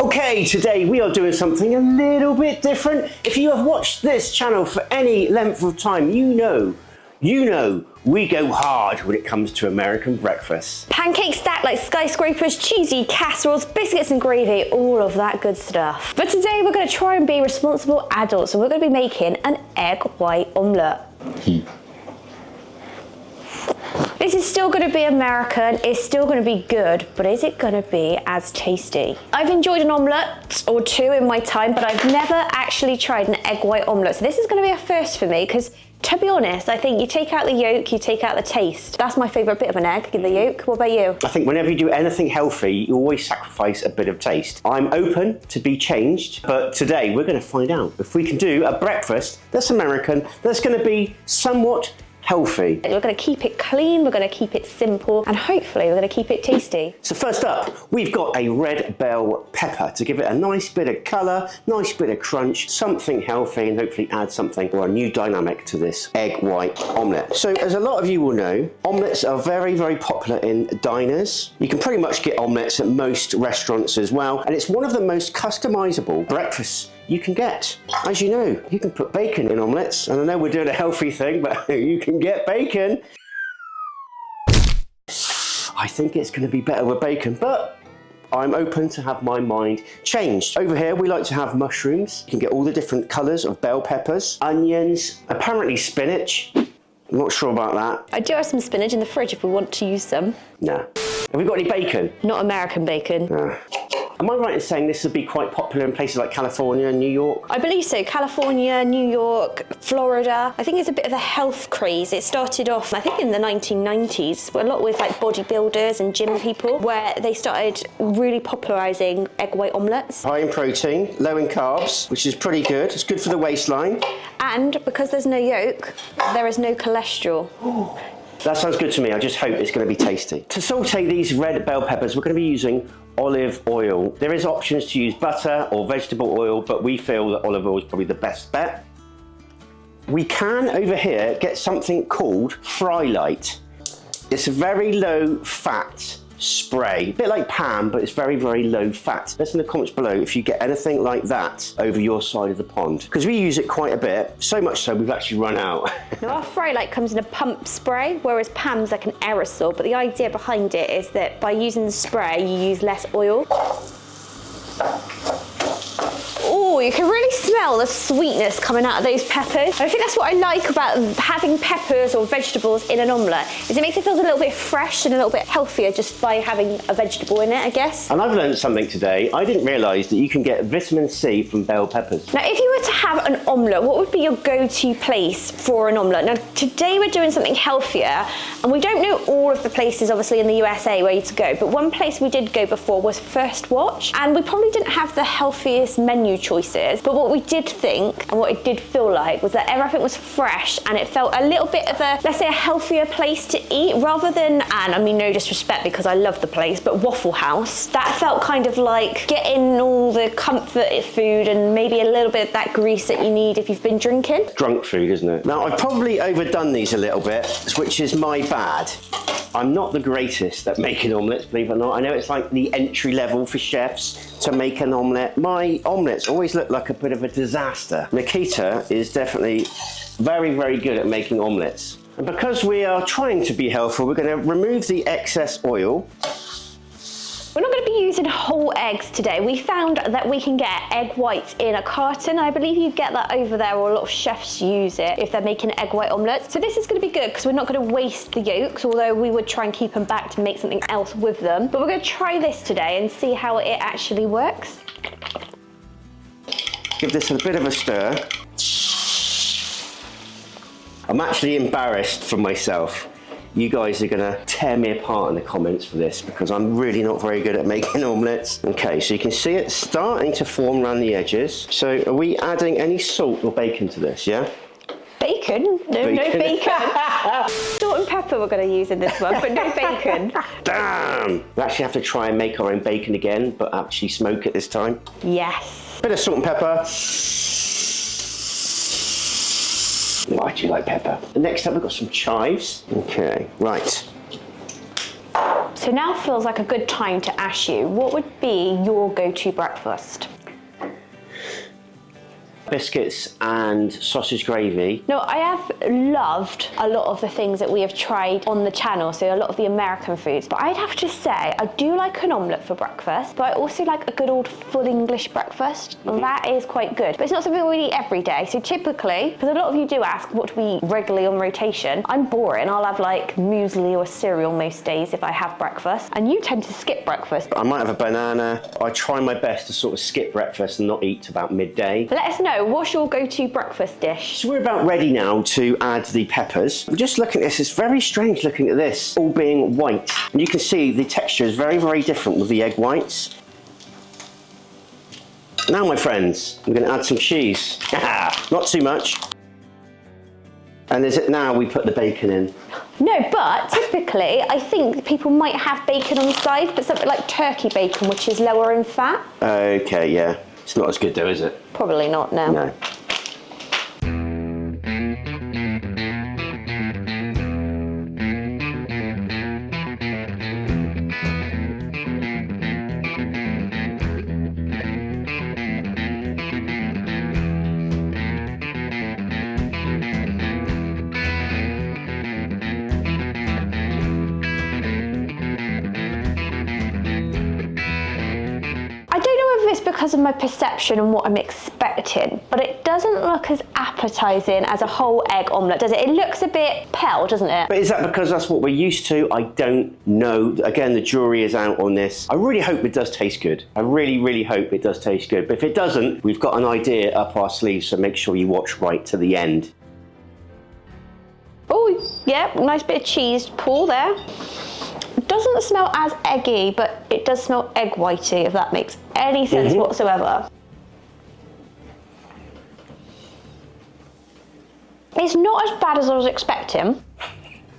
Okay, today we are doing something a little bit different. If you have watched this channel for any length of time, you know we go hard when it comes to American breakfast. Pancakes stacked like skyscrapers, cheesy casseroles, biscuits and gravy, all of that good stuff. But today we're going to try and be responsible adults, and we're going to be making an egg white omelette. This is still going to be American, it's still going to be good, but is it going to be as tasty? I've enjoyed an omelette or two in my time, but I've never actually tried an egg white omelette. So this is going to be a first for me, because to be honest, I think you take out the yolk, you take out the taste. That's my favourite bit of an egg, the yolk. What about you? I think whenever you do anything healthy, you always sacrifice a bit of taste. I'm open to be changed, but today we're going to find out if we can do a breakfast that's American, that's going to be somewhat healthy. We're going to keep it clean, we're going to keep it simple, and hopefully we're going to keep it tasty. So first up, we've got a red bell pepper to give it a nice bit of colour, nice bit of crunch, something healthy, and hopefully add something or a new dynamic to this egg white omelette. So as a lot of you will know, omelettes are very, very popular in diners. You can pretty much get omelettes at most restaurants as well, and it's one of the most customisable breakfasts you can get. As you know, you can put bacon in omelettes, and I know we're doing a healthy thing, but you can get bacon. I think it's going to be better with bacon, but I'm open to have my mind changed. Over here, we like to have mushrooms. You can get all the different colours of bell peppers, onions, apparently spinach. I'm not sure about that. I do have some spinach in the fridge if we want to use some. Nah. Have we got any bacon? Not American bacon. Nah. Am I right in saying this would be quite popular in places like California and New York? I believe so. California, New York, Florida. I think it's a bit of a health craze. It started off, I think, in the 1990s, a lot with like bodybuilders and gym people, where they started really popularising egg white omelettes. High in protein, low in carbs, which is pretty good. It's good for the waistline. And because there's no yolk, there is no cholesterol. That sounds good to me. I just hope it's going to be tasty. To saute these red bell peppers, we're going to be using olive oil. There is options to use butter or vegetable oil, but we feel that olive oil is probably the best bet. We can, over here, get something called Fry Light. It's a very low fat spray, a bit like Pam, but it's very, very low fat. Let us in the comments below if you get anything like that over your side of the pond, because we use it quite a bit, so much so we've actually run out. Now our Fry Light comes in a pump spray, whereas Pam's like an aerosol, but the idea behind it is that by using the spray you use less oil. Oh, you can really smell the sweetness coming out of those peppers. And I think that's what I like about having peppers or vegetables in an omelette, is it makes it feel a little bit fresh and a little bit healthier just by having a vegetable in it, I guess. And I've learned something today. I didn't realise that you can get vitamin C from bell peppers. Now, if you were to have an omelette, what would be your go-to place for an omelette? Now, today we're doing something healthier, and we don't know all of the places, obviously, in the USA where you to go, but one place we did go before was First Watch, and we probably didn't have the healthiest menu choices, but what we did think and what it did feel like was that everything was fresh, and it felt a little bit of a, let's say, a healthier place to eat, rather than, and I mean no disrespect because I love the place, but Waffle House. That felt kind of like getting all the comfort food and maybe a little bit of that grease that you need if you've been drinking. Drunk food, isn't it? Now, I've probably overdone these a little bit, which is my bad. I'm not the greatest at making omelettes, believe it or not. I know it's like the entry level for chefs to make an omelette. My omelettes always look like a bit of a disaster. Nikita is definitely very, very good at making omelettes. And because we are trying to be healthy, we're going to remove the excess oil. We're not going to be using whole eggs today. We found that we can get egg whites in a carton. I believe you get that over there, or a lot of chefs use it if they're making egg white omelettes. So this is going to be good because we're not going to waste the yolks, although we would try and keep them back to make something else with them. But we're going to try this today and see how it actually works. Give this a bit of a stir. I'm actually embarrassed for myself. You guys are gonna tear me apart in the comments for this because I'm really not very good at making omelettes. Okay, so you can see it starting to form around the edges. So are we adding any salt or bacon to this, yeah? Bacon? No bacon. Salt and pepper we're going to use in this one, but no bacon. Damn! We actually have to try and make our own bacon again, but actually smoke it this time. Yes. Bit of salt and pepper. I do like pepper. And next up we've got some chives. Okay, right. So So now feels like a good time to ask you, what would be your go-to breakfast? Biscuits and sausage gravy. No, I have loved a lot of the things that we have tried on the channel, so a lot of the American foods, but I'd have to say I do like an omelette for breakfast, but I also like a good old full English breakfast. That is quite good, but it's not something we eat every day. So typically, because a lot of you do ask what do we eat regularly on rotation, I'm boring. I'll have like muesli or cereal most days if I have breakfast, and you tend to skip breakfast. I might have a banana. I try my best to sort of skip breakfast and not eat till about midday. Let us know, what's your go-to breakfast dish? So we're about ready now to add the peppers. Just looking at this, it's very strange looking at this, all being white. And you can see the texture is very, very different with the egg whites. Now, my friends, I'm going to add some cheese. Not too much. And now we put the bacon in. No, but typically, I think people might have bacon on the side, but something like turkey bacon, which is lower in fat. Okay, yeah. It's not as good though, is it? Probably not, no. No. It's because of my perception and what I'm expecting, but it doesn't look as appetizing as a whole egg omelette, does it? It looks a bit pale, doesn't it? But is that because that's what we're used to? I don't know. Again, the jury is out on this. I really hope it does taste good. I really, really hope it does taste good. But if it doesn't, we've got an idea up our sleeves, so make sure you watch right to the end. Oh, yeah, nice bit of cheese pull there. It doesn't smell as eggy, but it does smell egg whitey, if that makes any sense whatsoever. It's not as bad as I was expecting.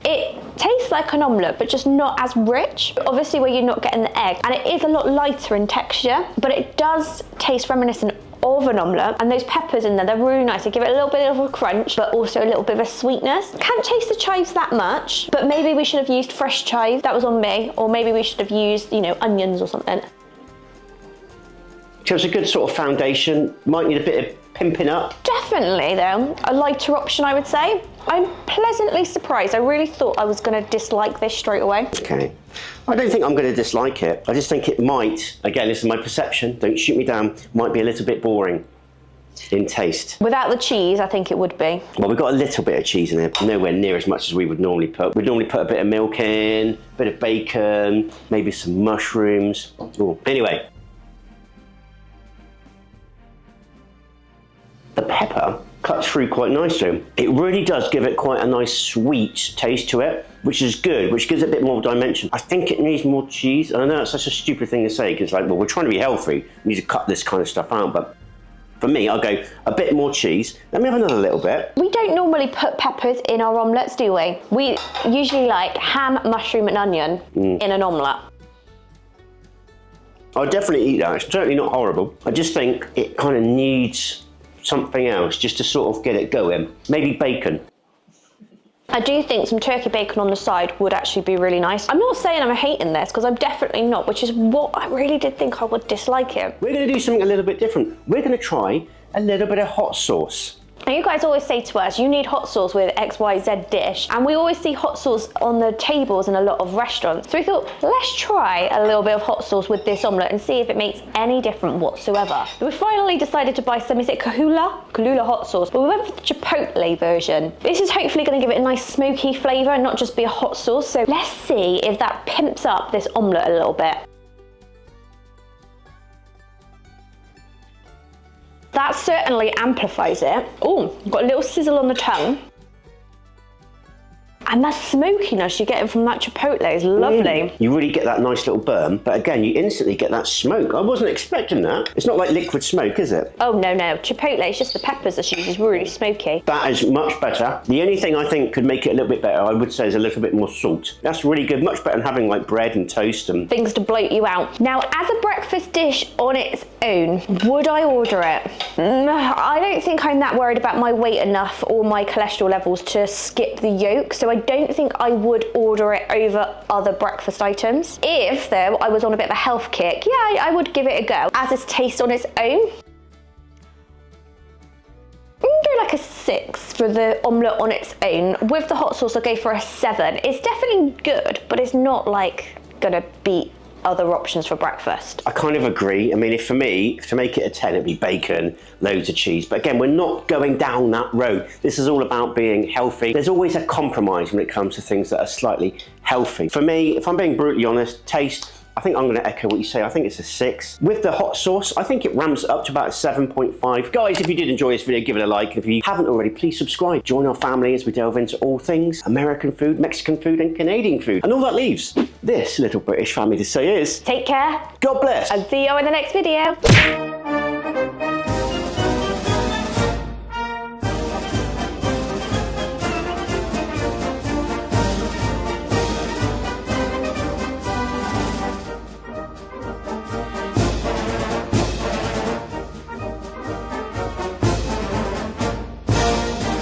It tastes like an omelette, but just not as rich. Obviously, where you're not getting the egg, and it is a lot lighter in texture, but it does taste reminiscent of an omelette, and those peppers in there, they're really nice. They give it a little bit of a crunch, but also a little bit of a sweetness. Can't taste the chives that much, but maybe we should have used fresh chives. That was on me. Or maybe we should have used, you know, onions or something. So it's a good sort of foundation. Might need a bit of pimping up. Definitely, though, a lighter option, I would say. I'm pleasantly surprised. I really thought I was going to dislike this straight away. Okay. I don't think I'm going to dislike it. I just think it might, again, this is my perception, don't shoot me down, might be a little bit boring in taste. Without the cheese, I think it would be. Well, we've got a little bit of cheese in there, nowhere near as much as we would normally put. We'd normally put a bit of milk in, a bit of bacon, maybe some mushrooms. Ooh. Anyway. The pepper cuts through quite nicely. It really does give it quite a nice sweet taste to it, which is good, which gives it a bit more dimension. I think it needs more cheese. And I know it's such a stupid thing to say, because like, well, we're trying to be healthy. We need to cut this kind of stuff out, but for me, I'll go a bit more cheese. Let me have another little bit. We don't normally put peppers in our omelettes, do we? We usually like ham, mushroom and onion in an omelette. I'll definitely eat that. It's certainly not horrible. I just think it kind of needs something else just to sort of get it going. Maybe bacon. I do think some turkey bacon on the side would actually be really nice. I'm not saying I'm hating this, because I'm definitely not, which is what I really did think I would dislike it. We're going to do something a little bit different. We're going to try a little bit of hot sauce. And you guys always say to us, you need hot sauce with XYZ dish. And we always see hot sauce on the tables in a lot of restaurants. So we thought, let's try a little bit of hot sauce with this omelette and see if it makes any difference whatsoever. We finally decided to buy some, is it Kahlua? Kahlua hot sauce. But we went for the Chipotle version. This is hopefully going to give it a nice smoky flavour and not just be a hot sauce. So let's see if that pimps up this omelette a little bit. That certainly amplifies it. Oh, got a little sizzle on the tongue. And that smokiness you're getting from that Chipotle is lovely. You really get that nice little burn, but again, you instantly get that smoke. I wasn't expecting that. It's not like liquid smoke, is it? Oh, no. Chipotle, it's just the peppers that she uses, really smoky. That is much better. The only thing I think could make it a little bit better, I would say, is a little bit more salt. That's really good, much better than having like bread and toast and things to bloat you out. Now, as a breakfast dish on its own, would I order it? I don't think I'm that worried about my weight enough or my cholesterol levels to skip the yolk, so I don't think I would order it over other breakfast items. If, though, I was on a bit of a health kick, yeah, I would give it a go. As its taste on its own, I'm gonna go like a 6 for the omelette on its own. With the hot sauce, I'll go for a 7. It's definitely good, but it's not like gonna beat other options for breakfast. I kind of agree. I mean, if for me, to make it a 10, it'd be bacon, loads of cheese. But again, we're not going down that road. This is all about being healthy. There's always a compromise when it comes to things that are slightly healthy. For me, if I'm being brutally honest, taste, I think I'm going to echo what you say. I think it's a 6. With the hot sauce, I think it ramps it up to about a 7.5. Guys, if you did enjoy this video, give it a like. And if you haven't already, please subscribe. Join our family as we delve into all things American food, Mexican food, and Canadian food. And all that leaves this little British family to say is... Take care. God bless. And see you in the next video.